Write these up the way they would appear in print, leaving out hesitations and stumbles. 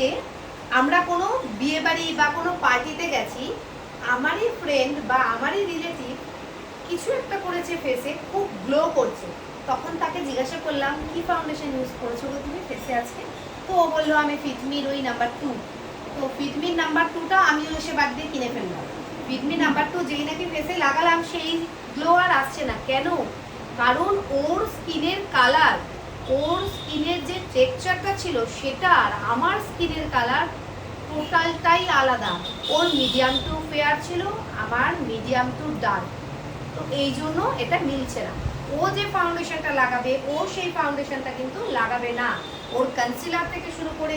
আজকে আমরা কোনো বিয়ে বাড়ি বা কোনো পার্টিতে গেছি, আমারই ফ্রেন্ড বা আমারই রিলেটিভ কিছু একটা করেছে ফেসে, খুব গ্লো করছে। তখন তাকে জিজ্ঞাসা করলাম কি ফাউন্ডেশন ইউজ করেছো গো তুমি ফেসে আজকে? তো ও বললো আমি ফিটমির ওই নাম্বার 2। তো ফিটমির নাম্বার 2টা আমিও এসে বাদ দিয়ে কিনে ফেললাম। ফিটমি নাম্বার 2 যেই নাকি ফেসে লাগালাম সেই গ্লো আর আসছে না। কেন? কারণ ওর স্কিনের কালার, ওর স্কিনের যে টেক্সচারটা ছিল সেটা আর আমার স্কিনের কালার টোটালটাই আলাদা। ওর মিডিয়াম টু ফেয়ার ছিল, আমার মিডিয়াম টু ডার্ক। তো এই জন্য এটা মিলছে না। ও যে ফাউন্ডেশনটা লাগাবে ও সেই ফাউন্ডেশনটা কিন্তু লাগাবে না। ওর কনসিলার থেকে শুরু করে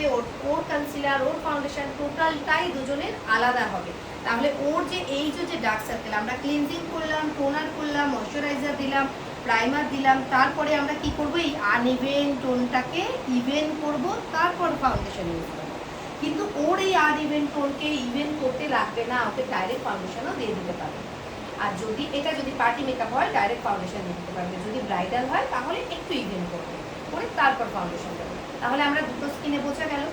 ওর কনসিলার ওর ফাউন্ডেশন টোটালটাই দুজনের আলাদা হবে। তাহলে ওর যে এই যে ডার্ক সার্কেল, আমরা ক্লিনজিং করলাম, টোনার করলাম, ময়শ্চারাইজার দিলাম, প্রাইমার দিলাম, তারপরে আমরা কি করব, এই আনইভেন টোনটাকে ইভেন করব, তারপর ফাউন্ডেশন ইউজ করব। কিন্তু ওর এই আনইভেন টোনকে ইভেন করতে লাগবে না, ওকে ডাইরেক্ট ফাউন্ডেশনও দিয়ে দিতে পারবে। আর যদি পার্টি মেকআপ হয় ডাইরেক্ট ফাউন্ডেশন দিয়ে দিতে পারবে, যদি ব্রাইডাল হয় তাহলে একটু ইভেন করবে করে তারপর ফাউন্ডেশন দেবে। তাহলে আমরা দুটো স্কিনে বোঝা গেল।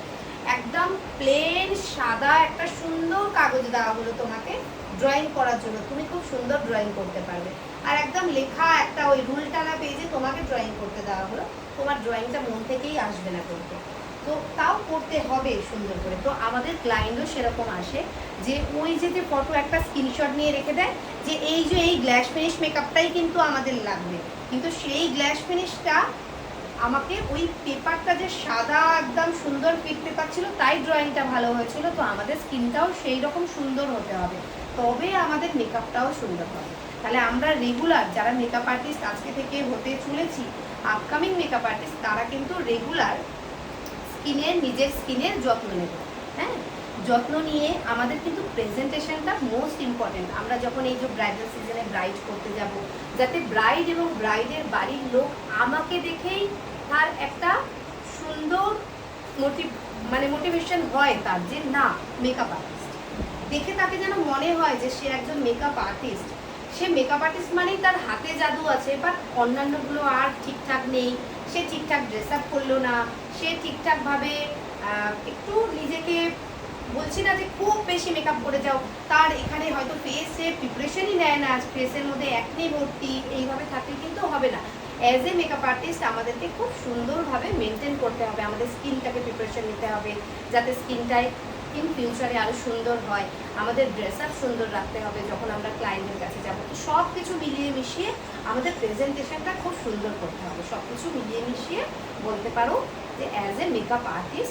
একদম প্লেন সাদা একটা সুন্দর কাগজ দেওয়া হলো তোমাকে ড্রয়িং করার জন্য, তুমি খুব সুন্দর ড্রয়িং করতে পারবে। আর একদম লেখা একটা ওই রুল টানা পেজে তোমাকে ড্রয়িং করতে দেওয়া হলো, তোমার ড্রয়িংটা মন থেকেই আসবে না করতে, তো তাও করতে হবে সুন্দর করে। তো আমাদের ক্লায়েন্টও সেরকম আসে যে ওই যে ফটো একটা স্ক্রিনশট নিয়ে রেখে দেয় যে এই গ্ল্যাস ফিনিশ মেকআপটাই কিন্তু আমাদের লাগবে, কিন্তু সেই গ্ল্যাস ফিনিশটা আমাকে ওই পেপারটা যে সাদা একদম সুন্দর পিট পেপার ছিল তাই ড্রয়িংটা ভালো হয়েছিল। তো আমাদের স্কিনটাও সেই রকম সুন্দর হতে হবে, তবে আমাদের মেকআপটাও সুন্দর হবে। তাহলে আমরা রেগুলার যারা মেকআপ আর্টিস্ট আজকে থেকে হতে চলেছি, আপকামিং মেকআপ আর্টিস্ট, তারা কিন্তু রেগুলার নিজের স্কিনের যত্ন নেব। হ্যাঁ, যত্ন নিয়ে আমাদের কিন্তু প্রেজেন্টেশনটা মোস্ট ইম্পর্টেন্ট। আমরা যখন এই যে ব্রাইডাল সিজনে ব্রাইড করতে যাব, যাতে ব্রাইড এবং ব্রাইডের বাড়ির লোক আমাকে দেখেই তার একটা সুন্দর মোটিভেশন হয়, তার যে না মেকআপ আর্টিস্ট দেখে তাকে যেন মনে হয় যে সে একজন মেকআপ আর্টিস্ট। সে মেকআপ আর্টিস্ট মানেই তার হাতে জাদু আছে, বাট অন্যান্যগুলো আর ঠিকঠাক নেই, সে ঠিকঠাক ড্রেস আপ করলো না, সে ঠিকঠাকভাবে একটু নিজেকে, বলছি না যে খুব বেশি মেকআপ করে যাও, তার এখানে হয়তো ফেসে প্রিপারেশনই নেয় না, ফেসের মধ্যে একনি ভর্তি, এইভাবে থাকলে কিন্তু হবে না। অ্যাজ এ মেকআপ আর্টিস্ট আমাদেরকে খুব সুন্দরভাবে মেনটেন করতে হবে, আমাদের স্কিনটাকে প্রিপারেশন নিতে হবে যাতে স্কিনটাই ইন ফিউচারে আরও সুন্দর হয়। আমাদের ড্রেস আপ সুন্দর রাখতে হবে যখন আমরা ক্লায়েন্টের কাছে যাব। তো সব কিছু মিলিয়ে মিশিয়ে আমাদের প্রেজেন্টেশনটা খুব সুন্দর করতে হবে। সব কিছু মিলিয়ে মিশিয়ে বলতে পারো যে অ্যাজ এ মেকআপ আর্টিস্ট